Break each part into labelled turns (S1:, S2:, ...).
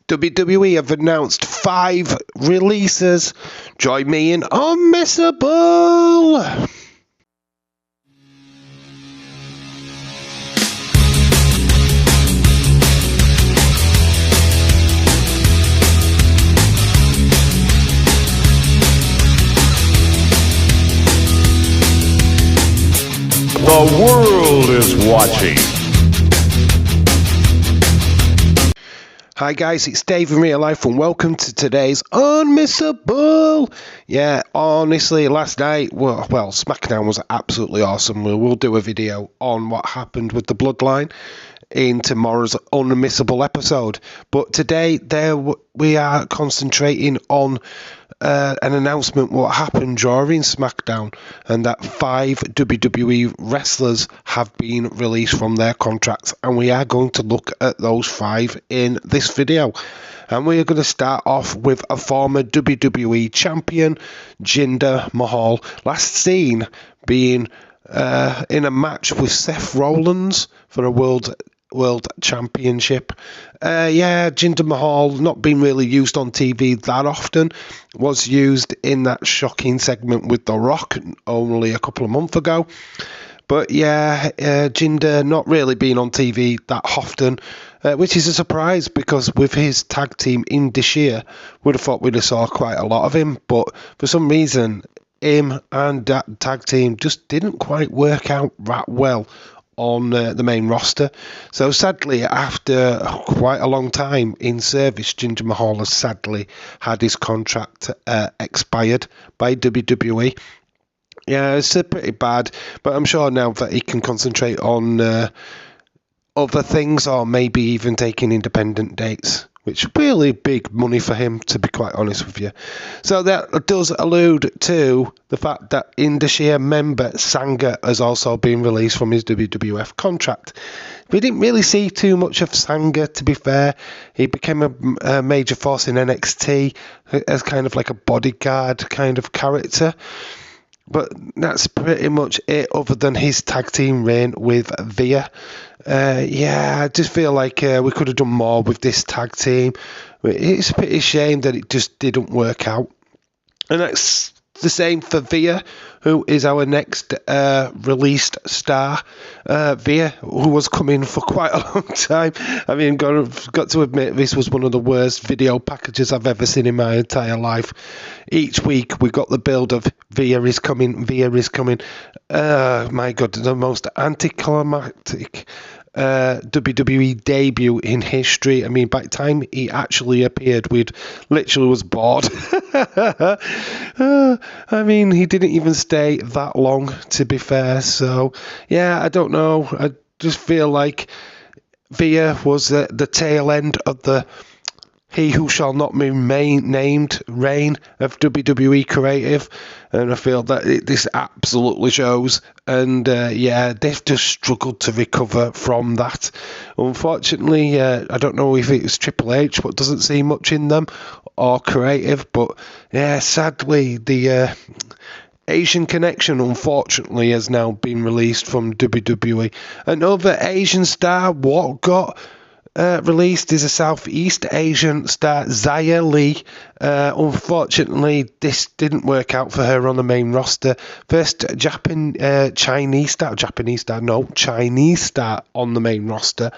S1: WWE have announced 5 releases. Join me in Unmissable!
S2: The world is watching.
S1: Hi guys, it's Dave in real life and welcome to today's Unmissable. Yeah, honestly, last night, well, Smackdown was absolutely awesome. We'll do a video on what happened with the Bloodline in tomorrow's Unmissable episode. But today, we are concentrating on an announcement what happened during Smackdown, and that 5 WWE wrestlers have been released from their contracts, and we are going to look at those 5 in this video. And we are going to start off with a former WWE champion, Jinder Mahal, last seen being in a match with Seth Rollins for a World Championship. Jinder Mahal, not been really used on TV that often, was used in that shocking segment with The Rock only a couple of months ago. But Jinder not really been on TV that often, which is a surprise because with his tag team in this year, would have thought we'd have saw quite a lot of him. But for some reason, him and that tag team just didn't quite work out that well on the main roster. So sadly, after quite a long time in service, Jinder Mahal has sadly had his contract expired by WWE. Yeah, it's pretty bad, but I'm sure now that he can concentrate on other things, or maybe even taking independent dates, which really big money for him, to be quite honest with you. So that does allude to the fact that in this year, member Sanga has also been released from his WWF contract. We didn't really see too much of Sanga, to be fair. He became a major force in NXT as kind of like a bodyguard kind of character. But that's pretty much it, other than his tag team reign with Via. I just feel like we could have done more with this tag team. It's a pity shame that it just didn't work out. And that's the same for Via, who is our next released star. Via, who was coming for quite a long time. I mean, got to admit, this was one of the worst video packages I've ever seen in my entire life. Each week we got the build of Via is coming, Via is coming. My God, the most anticlimactic WWE debut in history. I mean, by the time he actually appeared, we'd literally was bored. I mean, he didn't even stay that long, to be fair. So, I don't know. I just feel like Via was the tail end of the He Who Shall Not Be Named reign of WWE Creative, and I feel that this absolutely shows. And they've just struggled to recover from that. Unfortunately, I don't know if it was Triple H, but doesn't see much in them, or Creative. But sadly, the Asian Connection, unfortunately, has now been released from WWE. Another Asian star, what got released is a Southeast Asian star, Xia Li. Unfortunately, this didn't work out for her on the main roster. First Chinese star on the main roster.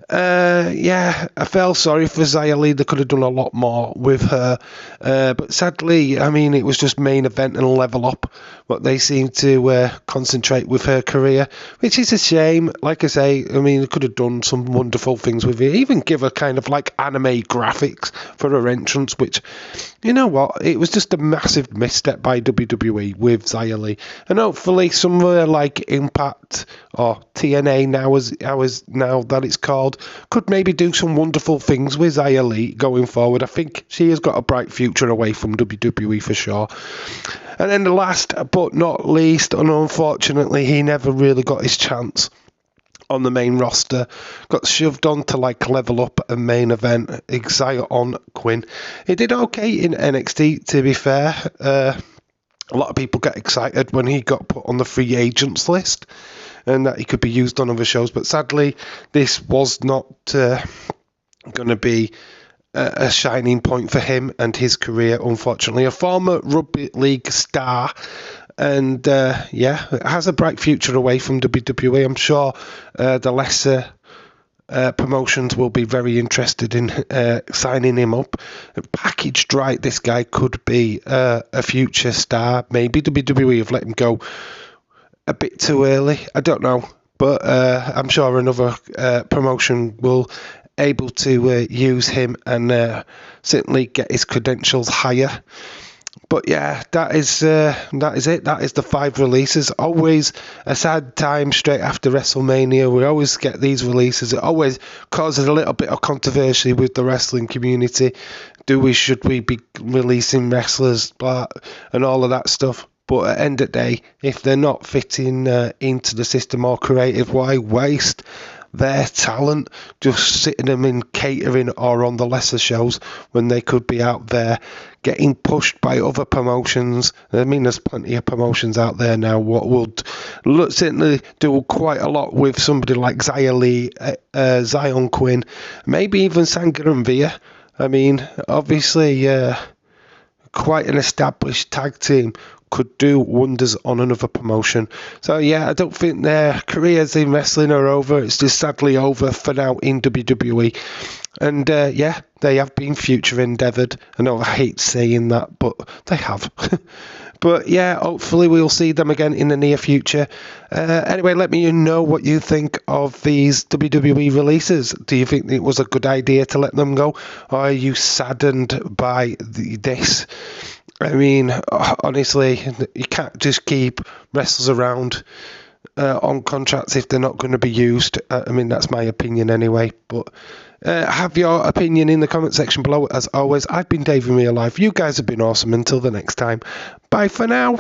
S1: I felt sorry for Xia Li. They could have done a lot more with her. But sadly, I mean, it was just main event and level up. But they seem to concentrate with her career, which is a shame. Like I say, I mean, they could have done some wonderful things with it. Even give her kind of like anime graphics for her entrance, which, you know what, it was just a massive misstep by WWE with Xia Li. And hopefully somewhere like Impact or TNA now that it's called, could maybe do some wonderful things with Xia Li going forward. I think she has got a bright future away from WWE for sure. And then the last but not least, and unfortunately he never really got his chance on the main roster, got shoved on to like level up a main event, Xion Quinn. He did okay in NXT, to be fair. A lot of people get excited when he got put on the free agents list and that he could be used on other shows, but sadly this was not going to be a shining point for him and his career, unfortunately. A former rugby league star, and has a bright future away from WWE. I'm sure the lesser promotions will be very interested in signing him up. Packaged right, this guy could be a future star. Maybe WWE have let him go a bit too early. I don't know. But I'm sure another promotion will able to use him and certainly get his credentials higher. But yeah, that is it. That is the 5 releases. Always a sad time straight after WrestleMania. We always get these releases. It always causes a little bit of controversy with the wrestling community. Should we be releasing wrestlers, blah, and all of that stuff? But at the end of the day, if they're not fitting into the system or creative, why waste their talent just sitting them in catering or on the lesser shows when they could be out there getting pushed by other promotions? I mean, there's plenty of promotions out there now what would certainly do quite a lot with somebody like Xia Li, Zion Quinn, maybe even Sangha and Via. I mean, obviously quite an established tag team could do wonders on another promotion. So yeah, I don't think their careers in wrestling are over. It's just sadly over for now in WWE. And they have been future endeavoured. I know I hate saying that, but they have. But yeah, hopefully we'll see them again in the near future. Anyway, let me know what you think of these WWE releases. Do you think it was a good idea to let them go? Or are you saddened by this? I mean, honestly, you can't just keep wrestlers around on contracts if they're not going to be used. I mean, that's my opinion anyway. But have your opinion in the comment section below. As always, I've been Dave in Real Life. You guys have been awesome. Until the next time, bye for now.